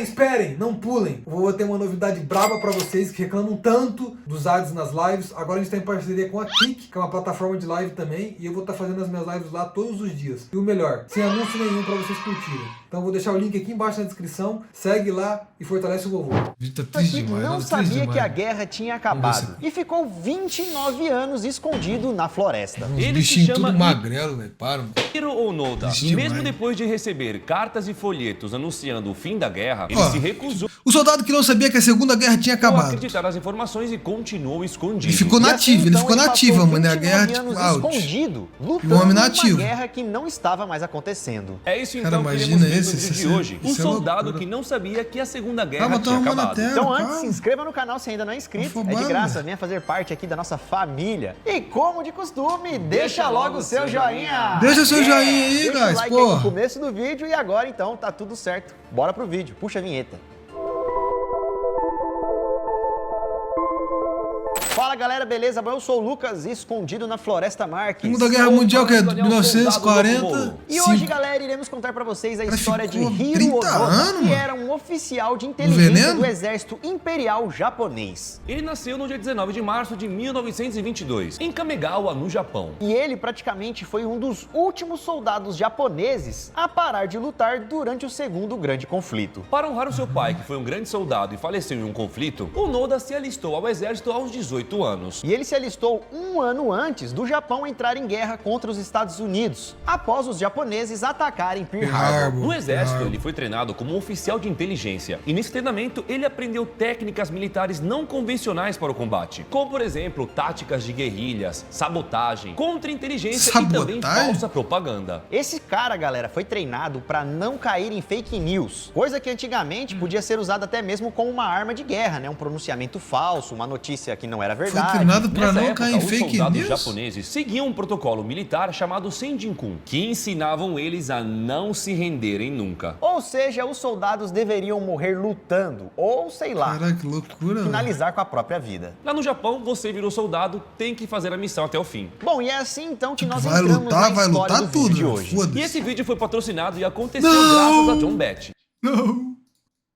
esperem, não pulem. Eu vou ter uma novidade braba pra vocês que reclamam tanto dos ads nas lives. Agora a gente tá em parceria com a Kik, que é uma plataforma de live também, e eu vou estar fazendo as minhas lives lá todos os dias. E o melhor, sem anúncio nenhum pra vocês curtirem. Então eu vou deixar o link aqui embaixo na descrição, segue lá e fortalece o vovô. O vídeo tá triste demais, não sabia que a guerra tinha acabado e ficou 29 anos escondido na floresta. Uns Ele bichinhos se chama tudo magrelo, velho. Para. Hiro Onoda. Triste Mesmo demais. depois de receber cartas e folhetos anunciando o fim da guerra, ele Ó, se recusou o soldado que não sabia que a Segunda Guerra tinha a acabado. acreditar nas informações e continuou escondido. Ele ficou E nativo, ele então, ficou passou nativo, mano. A 29 guerra, tipo, anos out. escondido, lutando Um homem numa nativo. guerra que não estava mais acontecendo. É isso Cara, então que imagina queremos ver esse, no vídeo de esse- hoje. Um isso é soldado loucura. que não sabia que a Segunda Guerra Calma, tô tinha arrumando a acabado. tela. Então calma. antes, se inscreva no canal se ainda não é inscrito, é de afobado, graça, velho. venha fazer parte aqui da nossa família. E como de costume, deixa logo o seu joinha. Deixa seu joinha aí, Deixa o guys, like aí no porra. começo do vídeo e agora então tá tudo certo. Bora pro vídeo, puxa a vinheta. Fala galera, beleza? Bom, eu sou o Lucas, escondido na Floresta Marques. Segunda Guerra Mundial, que é Daniel, 1940. soldado E hoje, galera, iremos contar pra vocês a Cara, história de ficou Hiro 30 Onoda, anos, que mano. era um oficial de inteligência veneno? do exército imperial japonês. Ele nasceu no dia 19 de março de 1922, em Kamegawa, no Japão. E ele praticamente foi um dos últimos soldados japoneses a parar de lutar durante o segundo grande conflito. Para honrar o seu pai, que foi um grande soldado e faleceu em um conflito, Onoda se alistou ao exército aos 18 anos. E ele se alistou um ano antes do Japão entrar em guerra contra os Estados Unidos, após os japoneses atacarem Pearl Harbor. No exército, ele foi treinado como um oficial de inteligência. E nesse treinamento, ele aprendeu técnicas militares não convencionais para o combate. Como, por exemplo, táticas de guerrilhas, sabotagem, contra-inteligência e também Sabotagem? falsa propaganda. Esse cara, galera, foi treinado para não cair em fake news, coisa que antigamente podia ser usada até mesmo como uma arma de guerra, né? Um pronunciamento falso, uma notícia que não era Foi verdade. treinado pra Nessa não época, cair em os fake soldados news. japoneses seguiam um protocolo militar chamado Senjin-kun, que ensinavam eles a não se renderem nunca. Ou seja, os soldados deveriam morrer lutando, ou sei lá, Caraca, que loucura, velho. finalizar com a própria vida. Lá no Japão, você virou soldado, tem que fazer a missão até o fim. Bom, e é assim então que nós Vai entramos lutar, na vai história lutar do vídeo tudo, de velho. hoje. E Foda-se. esse vídeo foi patrocinado e aconteceu Não! graças a John Bett, Não.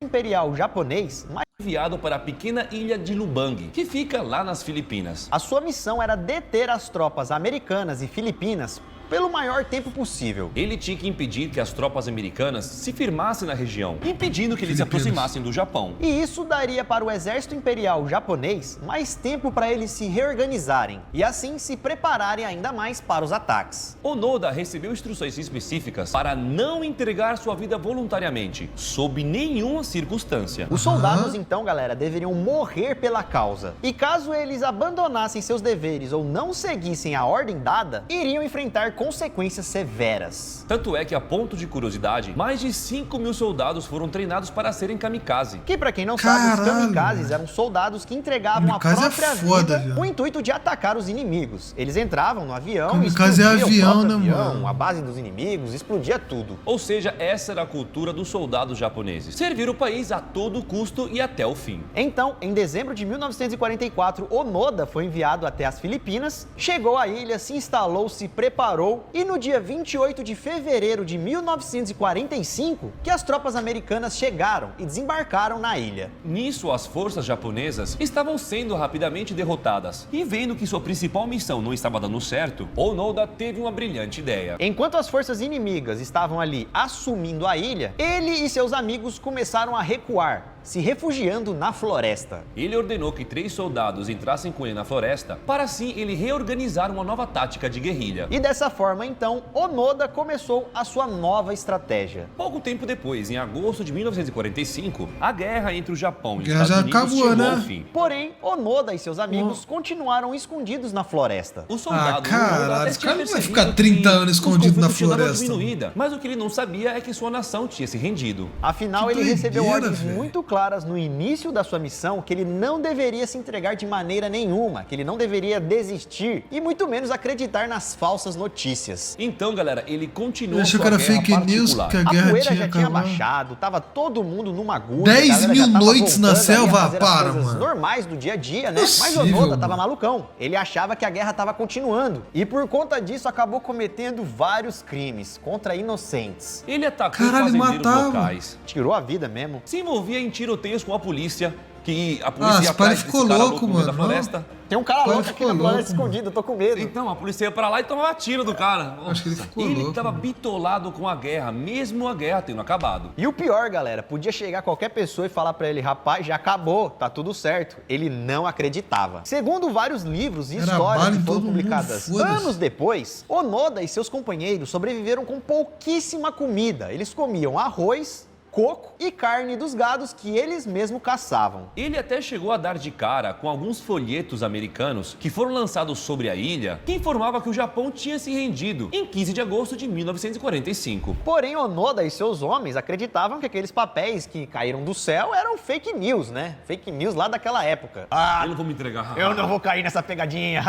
Imperial japonês, mas enviado para a pequena ilha de Lubang, que fica lá nas Filipinas. a sua missão era deter as tropas americanas e filipinas pelo maior tempo possível. Ele tinha que impedir que as tropas americanas se firmassem na região, impedindo que eles se Filipinas. aproximassem do Japão. E isso daria para o exército imperial japonês mais tempo para eles se reorganizarem e assim se prepararem ainda mais para os ataques. Onoda recebeu instruções específicas para não entregar sua vida voluntariamente, sob nenhuma circunstância. Os soldados, então, galera, deveriam morrer pela causa. E caso eles abandonassem seus deveres ou não seguissem a ordem dada, iriam enfrentar consequências severas. Tanto é que, a ponto de curiosidade, mais de 5.000 soldados foram treinados para serem kamikaze. Que, pra quem não sabe, os Caralho, kamikazes velho. eram soldados que entregavam a Kamikaze é própria foda, vida viado. com o intuito de atacar os inimigos. Eles entravam no avião, Kamikaze é explodiam o avião, próprio né, avião, mano? a base dos inimigos, explodia tudo. Ou seja, essa era a cultura dos soldados japoneses. Servir o país a todo custo e até o fim. Então, em dezembro de 1944, Onoda foi enviado até as Filipinas, chegou à ilha, se instalou, se preparou e no dia 28 de fevereiro de 1945 que as tropas americanas chegaram e desembarcaram na ilha. Nisso, as forças japonesas estavam sendo rapidamente derrotadas. E vendo que sua principal missão não estava dando certo, Onoda teve uma brilhante ideia. Enquanto as forças inimigas estavam ali assumindo a ilha, ele e seus amigos começaram a recuar, se refugiando na floresta. Ele ordenou que 3 soldados entrassem com ele na floresta, para assim ele reorganizar uma nova tática de guerrilha. E dessa forma, então, Onoda começou a sua nova estratégia. Pouco tempo depois, em agosto de 1945, a guerra entre o Japão e os Guerra Estados já Unidos acabou, chegou né? ao fim. Porém, Onoda e seus amigos continuaram escondidos na floresta. O soldado caralho, Onoda até esse tinha cara não vai percebido ficar 30 que anos os escondido na conflitos tinham dado uma floresta. diminuída, mas o que ele não sabia é que sua nação tinha se rendido. Afinal, Que ele recebeu doideira, ordens velho. muito claras no início da sua missão que ele não deveria se entregar de maneira nenhuma, que ele não deveria desistir e muito menos acreditar nas falsas notícias. notícias. Então, galera, ele continuou Ele achou sua que era guerra fake news, particular. que a A guerra poeira tinha já tinha acabado. baixado, tava todo mundo numa agulha. 10 a galera mil já tava noites na voltando ali a selva? fazer as Para, coisas mano. normais do dia a dia, né? Mas Possível, Onoda tava mano. malucão. Ele achava que a guerra tava continuando. E por conta disso, acabou cometendo vários crimes contra inocentes. Ele atacou Caralho, ele fazendeiros matava. locais. Tirou a vida mesmo. Se envolvia em tiroteios com a polícia, que a polícia ia esse pai atrás ficou desse cara louco, louco no meio da mano, não. floresta. Tem um cara Pai louco aqui ficou na floresta louco, mano. escondido, eu tô com medo. Então, a polícia ia pra lá e tomava tiro do cara. Acho que ele Nossa. ficou Ele louco, tava mano. bitolado com a guerra, mesmo a guerra tendo acabado. E o pior, galera, podia chegar qualquer pessoa e falar pra ele, rapaz, já acabou, tá tudo certo. Ele não acreditava. Segundo vários livros e Era histórias bala que em foram todo mundo, publicadas foda-se. anos depois, Onoda e seus companheiros sobreviveram com pouquíssima comida. Eles comiam arroz, coco e carne dos gados que eles mesmos caçavam. Ele até chegou a dar de cara com alguns folhetos americanos que foram lançados sobre a ilha, que informava que o Japão tinha se rendido em 15 de agosto de 1945. Porém, Onoda e seus homens acreditavam que aqueles papéis que caíram do céu eram fake news, né? Fake news lá daquela época. Eu não vou me entregar. Eu não vou cair nessa pegadinha.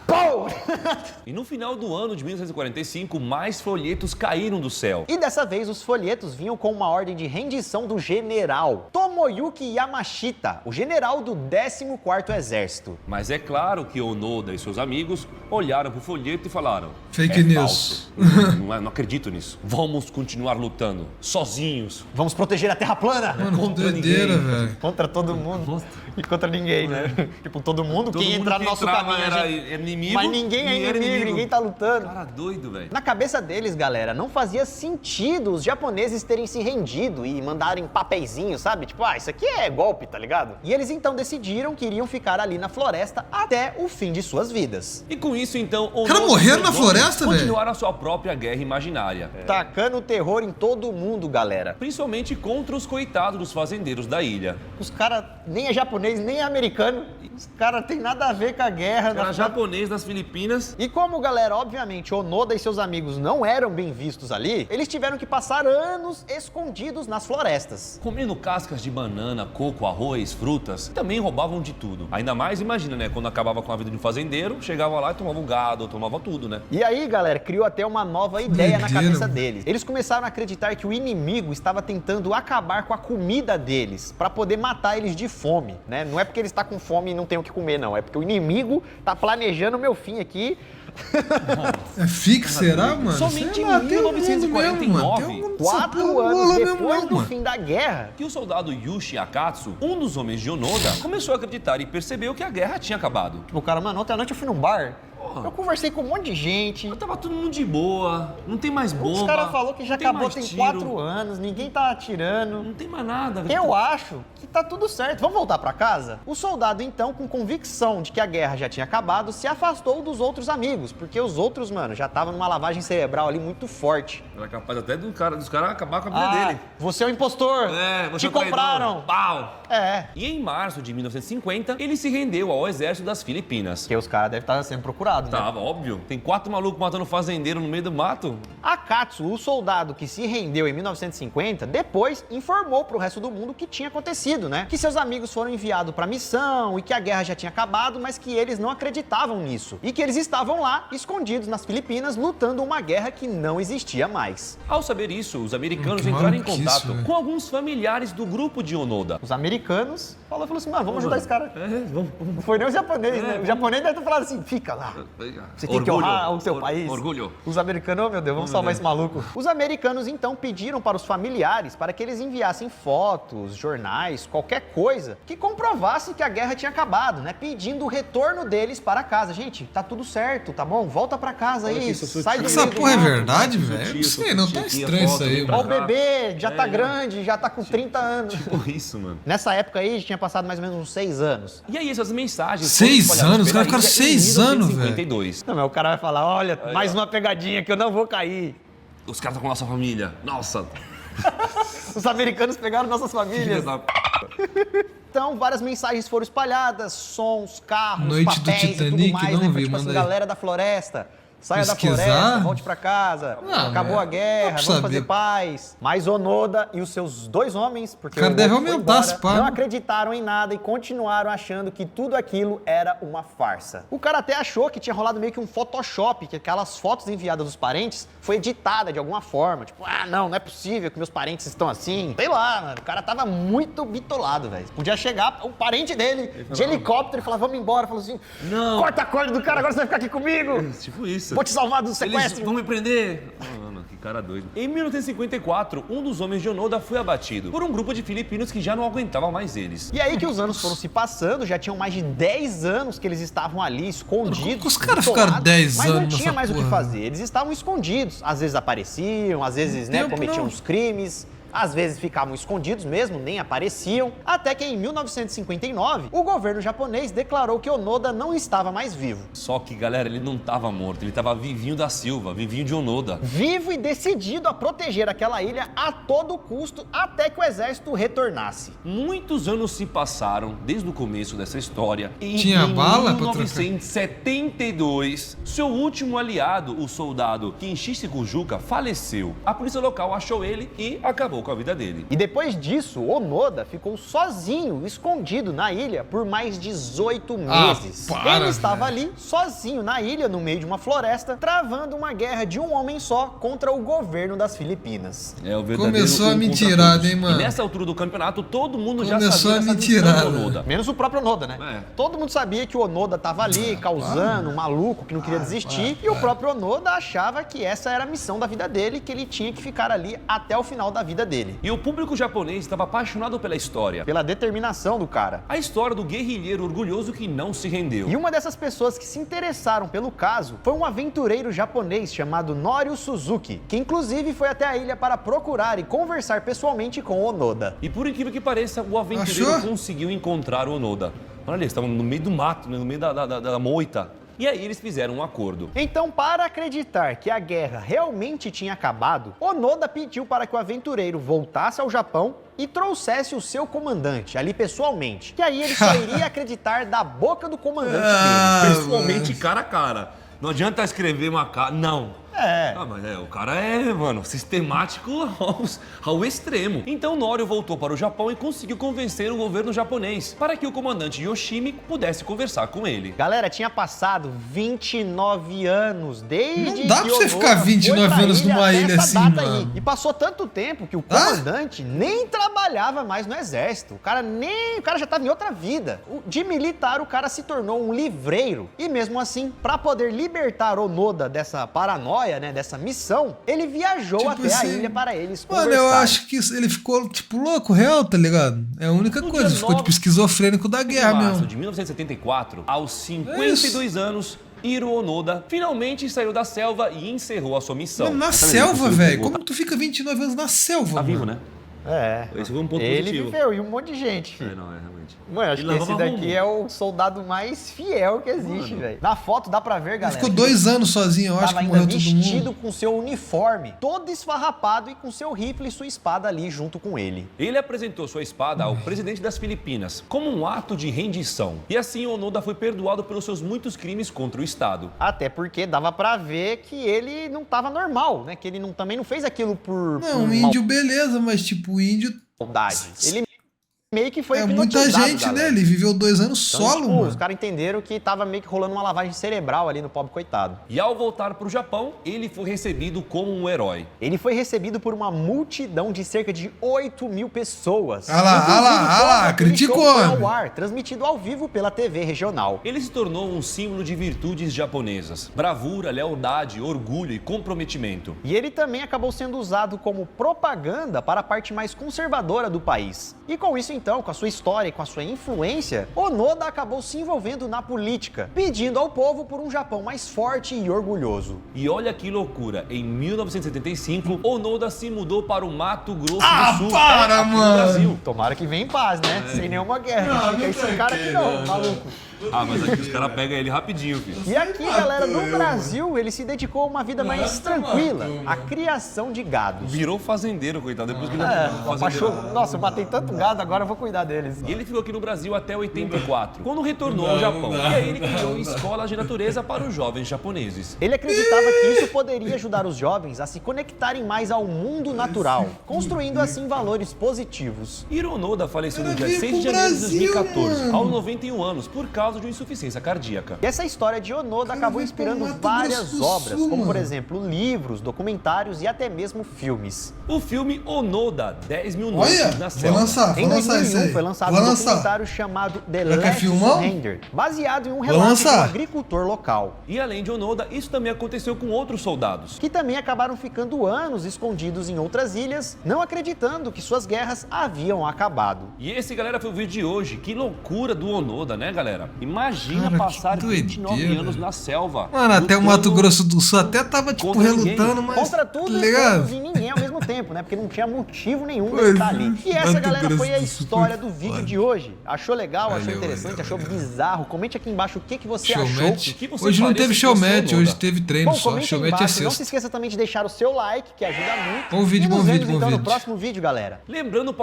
Pô! E no final do ano de 1945, mais folhetos caíram do céu. E dessa vez os folhetos vinham com uma ordem de rendição do general Tomoyuki Yamashita, o general do 14º Exército. Mas é claro que Onoda e seus amigos olharam pro folheto e falaram: Fake "É news." falso. Não acredito nisso. Vamos continuar lutando, sozinhos. Vamos proteger a Terra plana? Mano, que Contra doideira, ninguém. velho. Contra todo mundo e contra ninguém, né? Tipo, todo mundo, Todo quem mundo entrar que no nosso entrava caminho, era a gente... inimigo, Mas ninguém é era inimigo, ninguém tá lutando. Cara doido, velho. Na cabeça deles, galera, não fazia sentido os japoneses terem se rendido e mandarem papeizinhos, sabe? Tipo, isso aqui é golpe, tá ligado? E eles então decidiram que iriam ficar ali na floresta até o fim de suas vidas. E com isso, então, Cara, Onoda e morreram seus na homens floresta, velho? continuaram a sua própria guerra imaginária. Tacando terror em todo mundo, galera. Principalmente contra os coitados dos fazendeiros da ilha. Os caras nem é japonês, nem é americano. Os caras tem nada a ver com a guerra. Era japonês das Filipinas. E como, galera, obviamente, Onoda e seus amigos não eram bem vistos ali, eles tiveram que passar anos escondidos nas florestas. Comendo cascas de banana, coco, arroz, frutas, também roubavam de tudo. Ainda mais, imagina, né? Quando acabava com a vida de um fazendeiro, chegava lá e tomava um gado, tomava tudo, né? E aí, galera, criou até uma nova ideia na Doideira, cabeça mano. deles. Eles começaram a acreditar que o inimigo estava tentando acabar com a comida deles, pra poder matar eles de fome, né? Não é porque eles estão com fome e não tem o que comer, não. É porque o inimigo tá planejando o meu fim aqui. É fixo, será, mano? Somente Sei lá, em tem um mundo mesmo, 1949, mano. Tem um mundo 4 dessa porra, anos rola mesmo depois não, do mano. fim da guerra. Que o soldado Yushi Akatsu, um dos homens de Onoda, começou a acreditar e percebeu que a guerra tinha acabado. Tipo, o cara, mano, ontem à noite eu fui num bar, eu conversei com um monte de gente. Tava todo mundo de boa, não tem mais bomba. Os caras falaram que já não tem acabou mais tem tiro, 4 anos, ninguém tá atirando. Não tem mais nada. Eu acho que tá tudo certo. Vamos voltar pra casa? O soldado, então, com convicção de que a guerra já tinha acabado, se afastou dos outros amigos, porque os outros, mano, já estavam numa lavagem cerebral ali muito forte. Era capaz até dos caras acabar com a vida dele. Você é um impostor. Você Te é o traidor. compraram. Pau! É. E em março de 1950, ele se rendeu ao exército das Filipinas. Porque os caras devem estar sendo procurados, né? Tava, óbvio. Tem 4 malucos matando fazendeiro no meio do mato. Akatsu, o soldado que se rendeu em 1950, depois informou pro resto do mundo o que tinha acontecido, né? Que seus amigos foram enviados pra missão e que a guerra já tinha acabado, mas que eles não acreditavam nisso. E que eles estavam lá, escondidos nas Filipinas, lutando uma guerra que não existia mais. Ao saber isso, os americanos Que entraram em maluquice, contato velho. com alguns familiares do grupo de Onoda. Os americanos falaram assim, mano, vamos ajudar esse cara. Vamos. Não foi nem o japonês, né? O japonês deve ter falado assim, fica lá. Você tem que honrar o seu país. Orgulho. Os americanos, oh meu Deus, vamos salvar esse maluco. Os americanos, então, pediram para os familiares para que eles enviassem fotos, jornais, qualquer coisa que comprovasse que a guerra tinha acabado, né? Pedindo o retorno deles para casa. Gente, tá tudo certo, tá bom? Volta pra casa aí, sai do Essa meio do porra é mato. verdade, velho? Não sei, não tá estranho isso aí, Ó, o mano. bebê já tá grande, já tá com 30 anos. Tipo isso, mano. Nessa época aí, tinha passado mais ou menos uns 6 anos. E aí, essas mensagens... 6 foram espalhadas anos? Os pela caras ficaram ilha em 6 anos, velho. 1952. Não, mas o cara vai falar, olha, mais uma pegadinha que eu não vou cair. Os caras estão com a nossa família. Nossa. Os americanos pegaram nossas famílias. Filhas da... Então, várias mensagens foram espalhadas, sons, carros, Noite do papéis e Titanic, tudo mais, não né? vi, Tipo assim, manda aí. galera da floresta, Saia da floresta, volte pra casa, acabou a guerra, vamos fazer paz. Mas Onoda e os seus 2 homens, porque o cara deve aumentar as não acreditaram em nada e continuaram achando que tudo aquilo era uma farsa. O cara até achou que tinha rolado meio que um Photoshop, que aquelas fotos enviadas dos parentes foi editada de alguma forma. Tipo, não é possível que meus parentes estão assim. Sei lá, mano, o cara tava muito bitolado, velho. Podia chegar o parente dele de helicóptero e falar, vamos embora. Falou assim, não, corta a corda do cara, agora você vai ficar aqui comigo. Tipo isso. Vou te salvar do sequestro. Eles vão me prender. Mano, que cara doido. Em 1954, um dos homens de Onoda foi abatido por um grupo de filipinos que já não aguentava mais eles. E aí que os anos foram se passando, já tinham mais de 10 anos que eles estavam ali escondidos. Os caras ficaram 10 anos. Mas não tinha mais o que fazer. Eles estavam escondidos. Às vezes apareciam, às vezes, cometiam uns crimes. Às vezes ficavam escondidos mesmo, nem apareciam, até que em 1959, o governo japonês declarou que Onoda não estava mais vivo. Só que, galera, ele não estava morto, ele estava vivinho da Silva, vivinho de Onoda. Vivo e decidido a proteger aquela ilha a todo custo, até que o exército retornasse. Muitos anos se passaram desde o começo dessa história. E tinha bala? Em 1972, seu último aliado, o soldado Kinshichi Kujuka, faleceu. A polícia local achou ele e acabou com a vida dele. E depois disso, Onoda ficou sozinho, escondido na ilha por mais 18 meses. Ele estava ali, sozinho na ilha, no meio de uma floresta, travando uma guerra de um homem só contra o governo das Filipinas. O verdadeiro começou a mentirada, hein, mano? E nessa altura do campeonato, todo mundo já começou sabia a mentirada. Onoda. Menos o próprio Onoda, né? Todo mundo sabia que o Onoda estava ali, causando, um maluco que não queria desistir, e o próprio Onoda achava que essa era a missão da vida dele, que ele tinha que ficar ali até o final da vida dele. E o público japonês estava apaixonado pela história. Pela determinação do cara. A história do guerrilheiro orgulhoso que não se rendeu. E uma dessas pessoas que se interessaram pelo caso foi um aventureiro japonês chamado Norio Suzuki, que inclusive foi até a ilha para procurar e conversar pessoalmente com Onoda. E por incrível que pareça, o aventureiro conseguiu encontrar Onoda. Olha, eles estavam no meio do mato, no meio da moita. E aí eles fizeram um acordo. Então, para acreditar que a guerra realmente tinha acabado, Onoda pediu para que o aventureiro voltasse ao Japão e trouxesse o seu comandante ali pessoalmente. Que aí ele só iria acreditar da boca do comandante dele. Pessoalmente, cara a cara. Não adianta escrever uma cara. Não. Mas o cara mano, sistemático ao extremo. Então Norio voltou para o Japão e conseguiu convencer o governo japonês para que o comandante Yoshimi pudesse conversar com ele. Galera, tinha passado 29 anos desde Não dá pra você ficar 29 anos numa ilha assim, mano. E passou tanto tempo que o comandante nem trabalhava mais no exército. O cara já estava em outra vida. De militar, o cara se tornou um livreiro. E mesmo assim, para poder libertar Onoda dessa paranoia, dessa missão, ele viajou até a ilha para eles conversarem. Mano, eu acho que ele ficou, louco, real, tá ligado? É a única coisa, ele ficou, esquizofrênico da guerra mesmo. Em março de 1974, aos 52 anos, Hiro Onoda finalmente saiu da selva e encerrou a sua missão. Mas na selva, velho? Como tu fica 29 anos na selva, Tá vivo, né? Esse foi um ponto positivo. Ele viveu e um monte de gente, filho. Realmente. Mano, acho que esse daqui é o soldado mais fiel que existe, velho. Na foto dá pra ver, galera. Ele ficou 2 anos sozinho, eu acho que morreu todo mundo. Vestido com seu uniforme, todo esfarrapado e com seu rifle e sua espada ali junto com ele. Ele apresentou sua espada ao presidente das Filipinas como um ato de rendição. E assim Onoda foi perdoado pelos seus muitos crimes contra o Estado. Até porque dava pra ver que ele não tava normal, né? Que ele também não fez aquilo por... Não, o índio beleza, mas o índio... Maldade. Ele meio que foi muita gente, galera. né? Ele viveu 2 anos então, solo, mano. Os caras entenderam que tava meio que rolando uma lavagem cerebral ali no pobre coitado. E ao voltar pro Japão, ele foi recebido como um herói. Ele foi recebido por uma multidão de cerca de 8 mil pessoas. Ah lá, criticou. Ao ar, transmitido ao vivo pela TV regional. Ele se tornou um símbolo de virtudes japonesas. Bravura, lealdade, orgulho e comprometimento. E ele também acabou sendo usado como propaganda para a parte mais conservadora do país. E com isso, então, com a sua história e com a sua influência, Onoda acabou se envolvendo na política, pedindo ao povo por um Japão mais forte e orgulhoso. E olha que loucura, em 1975, Onoda se mudou para o Mato Grosso do Sul, mano. no Brasil. Tomara que venha em paz, né? Sem nenhuma guerra. Não fica esse cara aqui não, maluco. Mas aqui os caras pegam ele rapidinho, filho. E aqui, galera, no Brasil, ele se dedicou a uma vida mais tranquila, a criação de gado. Virou fazendeiro, coitado, depois que ele Nossa, eu matei tanto gado, agora vou cuidar deles. E ele ficou aqui no Brasil até 84, quando retornou ao Japão. E aí ele criou escolas de natureza para os jovens japoneses. Ele acreditava que isso poderia ajudar os jovens a se conectarem mais ao mundo natural, construindo assim valores positivos. Hiro Onoda faleceu no dia Veio 6 de pro janeiro de Brasil, 2014, mano. aos 91 anos, por causa de uma insuficiência cardíaca. E essa história de Onoda acabou veio pro inspirando Mato várias Grosso do obras, Sul, como por mano. exemplo livros, documentários e até mesmo filmes. O filme Onoda, 10 mil noites Olha, na vou selva. lançar, Em vou lançar isso 2001 aí. foi lançado Vou um lançar. documentário chamado The Já quer Last filmar? Surrender, baseado em um relato de um lançar. agricultor local, E além de Onoda, isso também aconteceu com outros soldados. que também acabaram ficando anos escondidos em outras ilhas, não acreditando que suas guerras haviam acabado. E esse, galera, foi o vídeo de hoje. Que loucura do Onoda, né, galera? Imagina Cara, que passar 29 doideira. anos na selva. Mano, até o lutando Mato Grosso do Sul até tava, tipo, contra ninguém. relutando, mas... Contra tudo tá e ligado? todos e ninguém ao mesmo tempo, né? Porque não tinha motivo nenhum Pois de estar ali. é. E essa, Mato galera, Grosso foi a do Sul história foi do vídeo foda. de hoje. Achou legal? Achou Valeu, interessante? valeu, Achou valeu. bizarro? Comente aqui embaixo o que você achou. Showmatch? O que você Hoje não faria teve se fosse showmatch, Onoda? hoje teve treino Bom, só. comente aí Showmatch é embaixo. Não se sexta. esqueça também de deixar o seu like, que ajuda muito. Bom vídeo, e nos bom vemos vídeo, bom então no vídeo. próximo vídeo, galera. Lembrando,